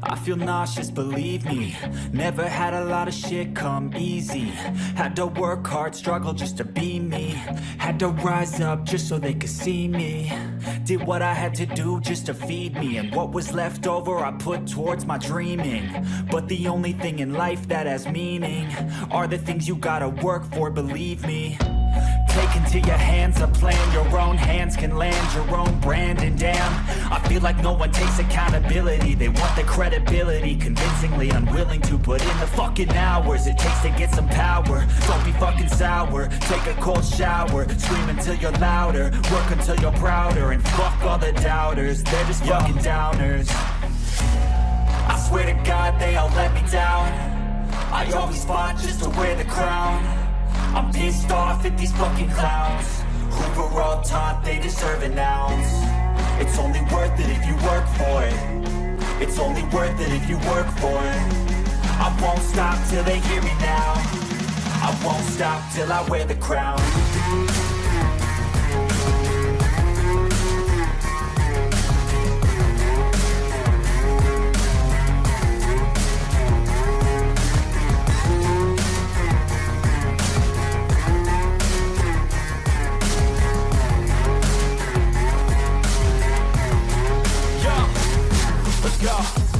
I feel nauseous, believe me. Never had a lot of shit come easy. Had to work hard, struggle just to be me. Had to rise up just so they could see me. Did what I had to do just to feed me. And what was left over I put towards my dreaming. But the only thing in life that has meaning are the things you gotta work for, believe me. Take into your hands a plan, your own hands can land your own brand. And damn, I feel like no one takes accountability. They want the credibility, convincingly unwilling to put in the fucking hours it takes to get some power. Don't be fucking sour, take a cold shower. Scream until you're louder, work until you're prouder. And fuck all the doubters, they're just fucking downers. I swear to God they all let me down. I always fought just to wear the crown. I'm pissed off at these fucking clowns who were all taught they deserve an ounce. It's only worth it if you work for it. It's only worth it if you work for it. I won't stop till they hear me now. I won't stop till I wear the crown.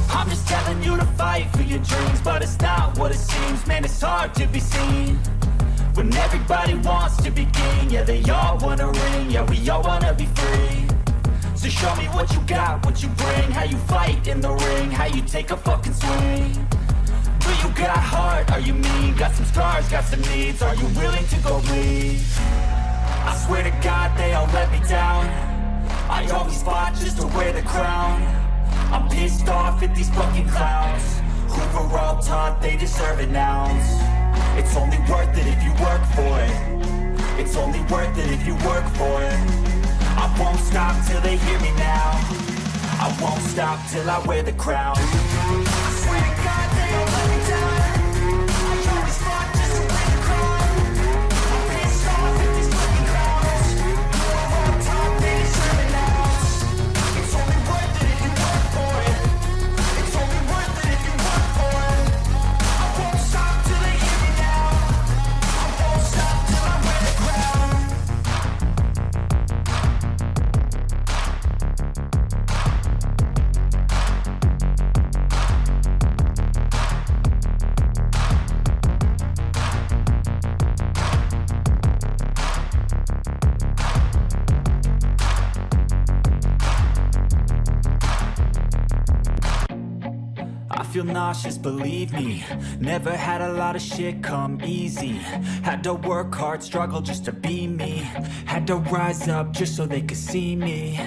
I'm just telling you to fight for your dreams, but it's not what it seems. Man, it's hard to be seen when everybody wants to be king. Yeah, they all wanna ring, yeah, we all wanna be free. So show me what you got, what you bring, how you fight in the ring, how you take a fucking swing. Do you got heart, are you mean? Got some scars, got some needs, are you willing to go bleed? I swear to God they all let me down. I always fought just to wear the crown. I'm pissed off at these fucking clowns who were all taught they deserve an ounce. It's only worth it if you work for it. It's only worth it if you work for it. I won't stop till they hear me now. I won't stop till I wear the crown. I swear to God they all let me down. I always fought just to wear the crown. I'm pissed off at these fucking clowns who were all taught they deserve an ounce. It's only worth it if you work for it. It's only worth it if you work for it. I won't stop till they hear me now. I won't stop till I wear the crown. I feel nauseous, believe me. Never had a lot of shit come easy. Had to work hard, struggle just to be me. Had to rise up just so they could see me.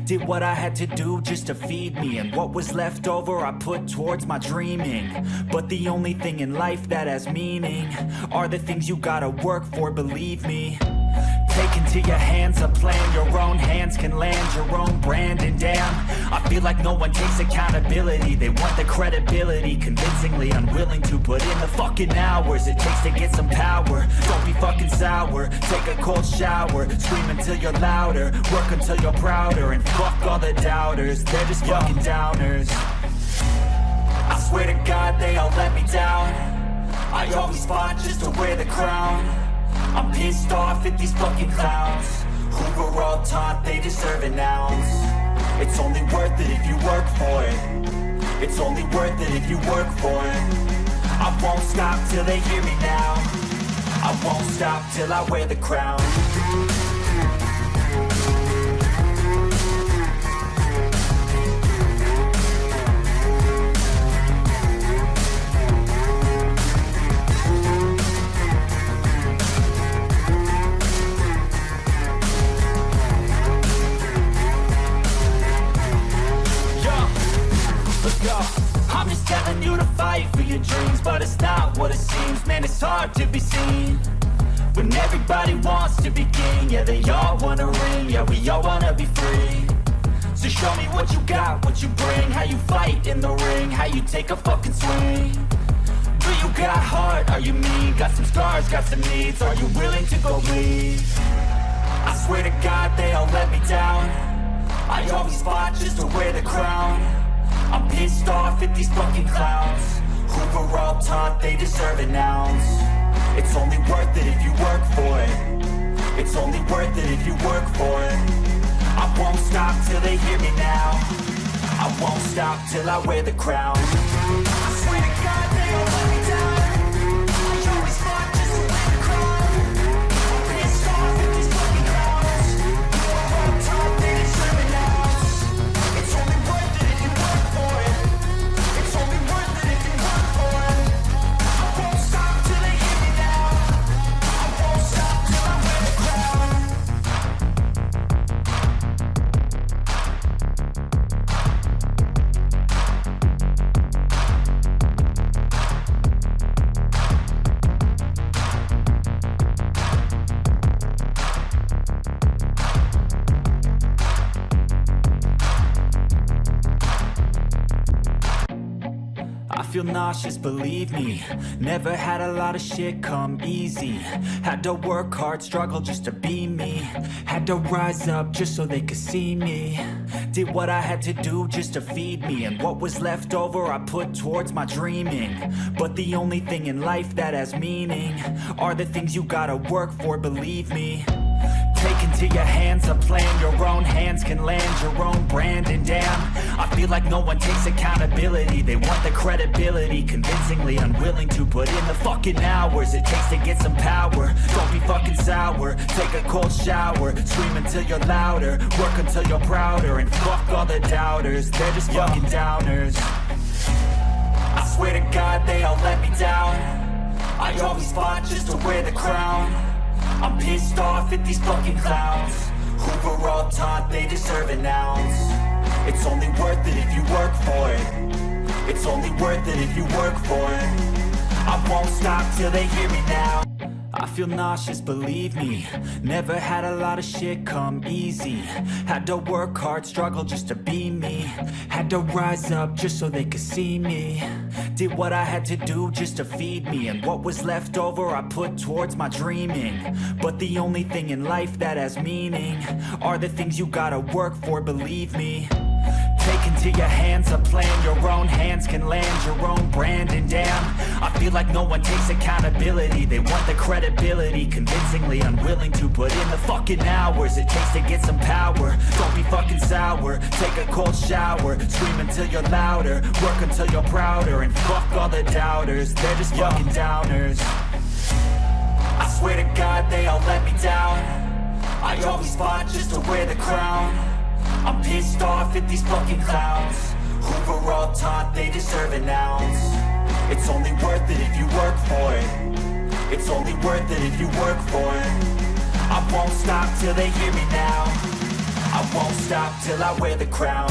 Did what I had to do just to feed me. And what was left over I put towards my dreaming. But the only thing in life that has meaning are the things you gotta work for, believe me. Take into your hands a plan, your own hands can land your own brand. And damn, I feel like no one takes accountability. They want the credibility, convincingly unwilling to put in the fucking hours it takes to get some power. Don't be fucking sour, take a cold shower. Scream until you're louder, work until you're prouder. And fuck all the doubters, they're just fucking downers. I swear to God they all let me down. I always fought just to wear the crown. I'm pissed off at these fucking clowns who were all taught they deserve an ounce. It's only worth it if you work for it. It's only worth it if you work for it. I won't stop till they hear me now. I won't stop till I wear the crown. I'm just telling you to fight for your dreams, but it's not what it seems. Man, it's hard to be seen when everybody wants to be king. Yeah, they all wanna ring, yeah, we all wanna be free. So show me what you got, what you bring, how you fight in the ring, how you take a fucking swing. Do you got heart, are you mean? Got some scars, got some needs, are you willing to go bleed? I swear to God they all let me down. I always fought just to wear the crown. I'm pissed off off at these fucking clowns who were all taught they deserve an ounce. It's only worth it if you work for it. It's only worth it if you work for it. I won't stop till they hear me now. I won't stop till I wear the crown. I swear to God they all let me down. I always fought just to win the crown. I'm pissed off at these fucking clowns who are all taught they deserve an ounce. It's only worth it if you work for it. It's only worth it if you work for it. I won't stop till they hear me now. I won't stop till I wear the crown. I feel nauseous, believe me. Never had a lot of shit come easy. Had to work hard, struggle just to be me. Had to rise up just so they could see me. Did what I had to do just to feed me. And what was left over I put towards my dreaming. But the only thing in life that has meaning are the things you gotta work for, believe me. Take into your hands a plan. Your own hands can land your own brand. And damn, I feel like no one takes accountability. They want the credibility, convincingly unwilling to put in the fucking hours it takes to get some power. Don't be fucking sour, take a cold shower. Scream until you're louder, work until you're prouder. And fuck all the doubters, they're just fucking downers. I swear to God they all let me down. I always fought just to wear the crown. I'm pissed off at these fucking clowns who were all taught they deserve an ounce. It's only worth it if you work for it. It's only worth it if you work for it. I won't stop till they hear me now. I feel nauseous, believe me. Never had a lot of shit come easy. Had to work hard, struggle just to be me. Had to rise up just so they could see me. Did what I had to do just to feed me. And what was left over I put towards my dreaming. But the only thing in life that has meaning are the things you gotta work for, believe me. Take into your hands a plan. Your own hands can land your own brand. And damn, I feel like no one takes accountability. They want the credibility, convincingly unwilling to put in the fucking hours it takes to get some power. Don't be fucking sour, take a cold shower. Scream until you're louder, work until you're prouder. And fuck all the doubters, they're just fucking downers. I swear to God they all let me down. I always fought just to wear the crown. I'm pissed off at these fucking clowns who were all taught they deserve an ounce. It's only worth it if you work for it. It's only worth it if you work for it. I won't stop till they hear me now. I won't stop till I wear the crown.